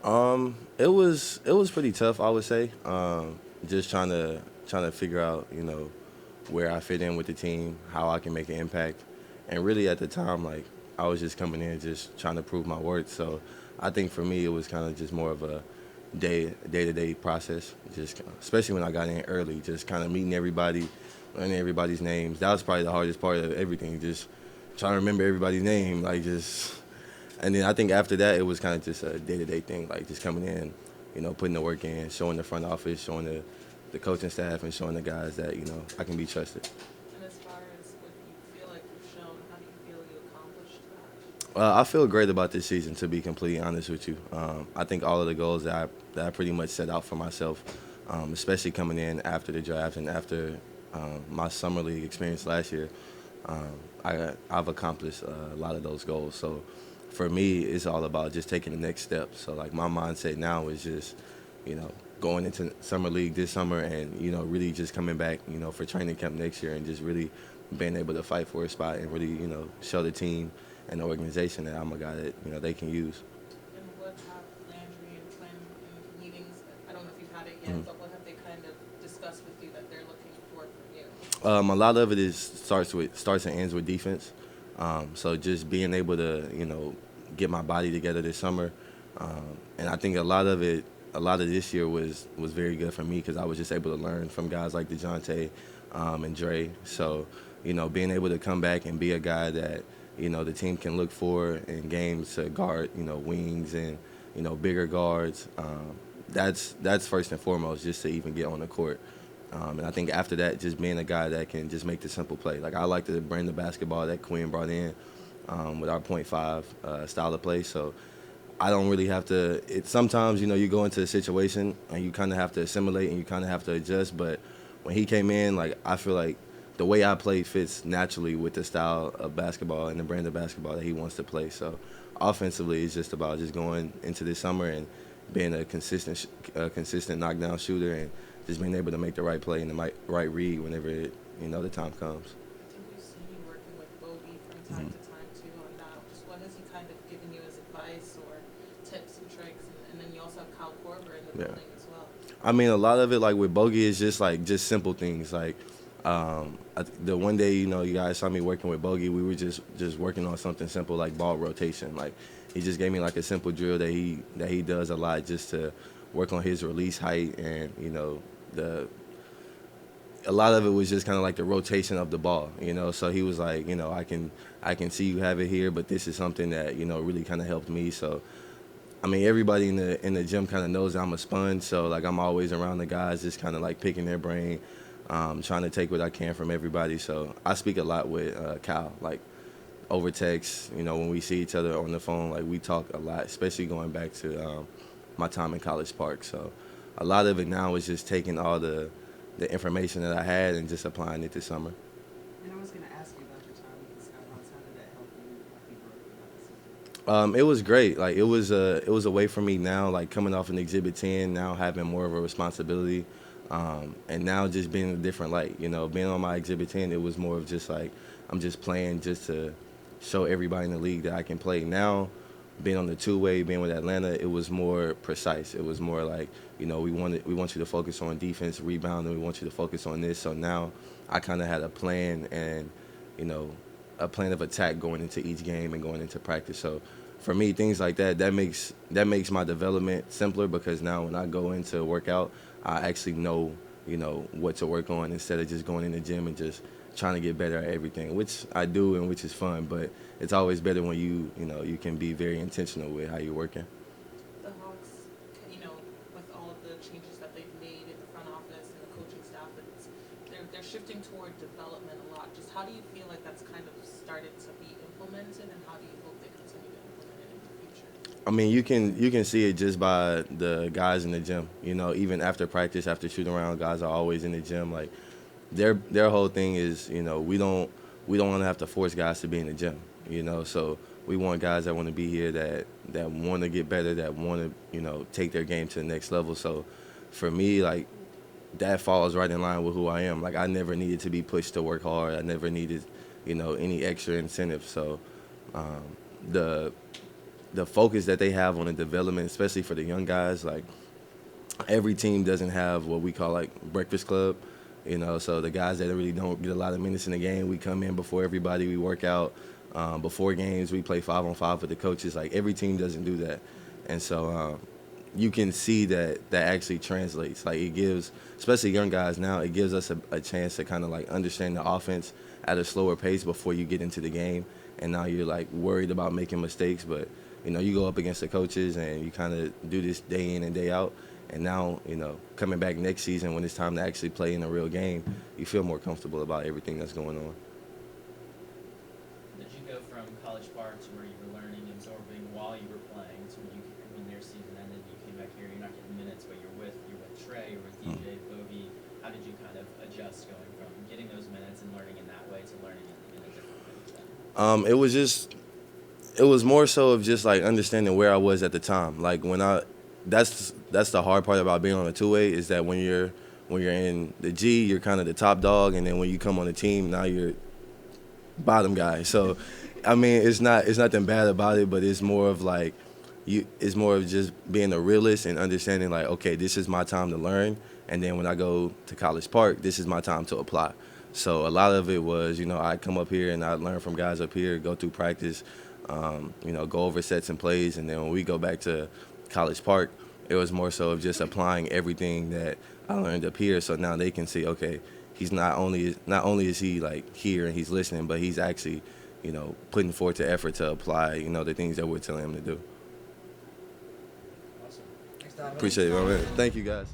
It was pretty tough, I would say. Just trying to figure out, where I fit in with the team, how I can make an impact, and really at the time, like I was just coming in, just trying to prove my worth. So I think for me, it was kind of just more of a day to day process. Just especially when I got in early, just kind of meeting everybody, learning everybody's names. That was probably the hardest part of everything. Just trying to remember everybody's name, like just. And then I think after that, it was kind of just a day to day thing, like just coming in, putting the work in, showing the front office, showing the coaching staff, and showing the guys that I can be trusted. And as far as what you feel like you've shown, how do you feel you accomplished that? I feel great about this season, to be completely honest with you. I think all of the goals that I pretty much set out for myself, especially coming in after the draft and after my summer league experience last year, I've accomplished a lot of those goals. So for me, it's all about just taking the next step. So like my mindset now is just, you know, going into summer league this summer and really just coming back, for training camp next year and just really being able to fight for a spot and really show the team and the organization that I'm a guy that they can use. And what have Landry and Quinn in meetings, I don't know if you've had it yet, Mhm. but what have they kind of discussed with you that they're looking for from you? A lot of it is starts and ends with defense. So just being able to get my body together this summer, and I think a lot of this year was very good for me because I was just able to learn from guys like Dejounte and Dre. So being able to come back and be a guy that the team can look for in games to guard wings and bigger guards. That's first and foremost just to even get on the court. And I think after that, just being a guy that can just make the simple play. Like I like to bring the basketball that Quinn brought in with our point five style of play. So I don't really have to. It sometimes you go into a situation and you kind of have to assimilate and you kind of have to adjust. But when he came in, like I feel like the way I play fits naturally with the style of basketball and the brand of basketball that he wants to play. So offensively, it's just about just going into this summer and being a consistent knockdown shooter and just being able to make the right play and the right read whenever the time comes. I think we've seen you working with Bogey from time to time too on that. Just what has he kind of given you as advice or tips and tricks? And then you also have Kyle Korver in the Yeah. building as well. I mean, a lot of it, like with Bogey, is just like just simple things. Like the one day, you guys saw me working with Bogey, we were just working on something simple like ball rotation. Like he just gave me like a simple drill that he does a lot just to work on his release height and the a lot of it was just kind of like the rotation of the ball. So he was like, I can see you have it here, but this is something that really kind of helped me. So I mean, everybody in the gym kind of knows that I'm a sponge, so like I'm always around the guys, just kind of like picking their brain, trying to take what I can from everybody. So I speak a lot with Kyle, like over text. When we see each other on the phone, like we talk a lot, especially going back to my time in College Park. So a lot of it now is just taking all the information that I had and just applying it this summer. And I was going to ask you about your time with the Skyhawks. How did that help you after you broke about the season? It was great. Like it was a way for me now, like coming off an Exhibit 10, now having more of a responsibility, and now just being in a different light. Being on my Exhibit 10, it was more of just like I'm just playing just to show everybody in the league that I can play. Now, being on the two way, being with Atlanta, it was more precise. It was more like we want you to focus on defense, rebound, and we want you to focus on this. So now I kind of had a plan and you know a plan of attack going into each game and going into practice. So for me, things like that makes my development simpler because now when I go into a workout, I actually know what to work on instead of just going in the gym and just trying to get better at everything, which I do and which is fun. But it's always better when you can be very intentional with how you're working. The Hawks, with all of the changes that they've made in the front office and the coaching staff, they're shifting toward development a lot. Just how do you feel like that's kind of started to be implemented, and how do you hope they continue to implement it in the future? I mean, you can see it just by the guys in the gym. Even after practice, after shooting around, guys are always in the gym. Like their whole thing is, we don't want to have to force guys to be in the gym. So we want guys that want to be here that want to get better, that want to take their game to the next level. So for me, like that falls right in line with who I am. Like I never needed to be pushed to work hard. I never needed any extra incentive. So um, the the focus that they have on the development, especially for the young guys. Like every team doesn't have what we call like breakfast club, you know. So the guys that really don't get a lot of minutes in the game, we come in before everybody, we work out. Before games, we play 5-on-5 with the coaches. Like every team doesn't do that, and so you can see that actually translates. Like it gives, especially young guys now, it gives us a chance to kind of like understand the offense at a slower pace before you get into the game. And now you're like worried about making mistakes, but you know you go up against the coaches and you kind of do this day in and day out. And now, you know, coming back next season when it's time to actually play in a real game, you feel more comfortable about everything that's going on. Did you go from College Park to where you were learning, absorbing while you were playing, to when their season ended, you came back here, you're not getting minutes, but you're with Trey, you're with DJ, Bogey. How did you kind of adjust going from getting those minutes and learning in that way to learning in a different way? It was more so of just like understanding where I was at the time. Like that's the hard part about being on a two-way is that when you're in the G, you're kind of the top dog, and then when you come on the team, now you're bottom guy. So, I mean, it's nothing bad about it, but it's more of like it's more of just being a realist and understanding like, okay, this is my time to learn, and then when I go to College Park, this is my time to apply. So a lot of it was, you know, I come up here and I learn from guys up here, go through practice, you know, go over sets and plays, and then when we go back to College Park, it was more so of just applying everything that I learned up here. So now they can see, okay, he's not only is he like here and he's listening, but he's actually, you know, putting forth the effort to apply, you know, the things that we're telling him to do. Awesome. Thanks, Donovan. Appreciate it, man. Thank you, guys.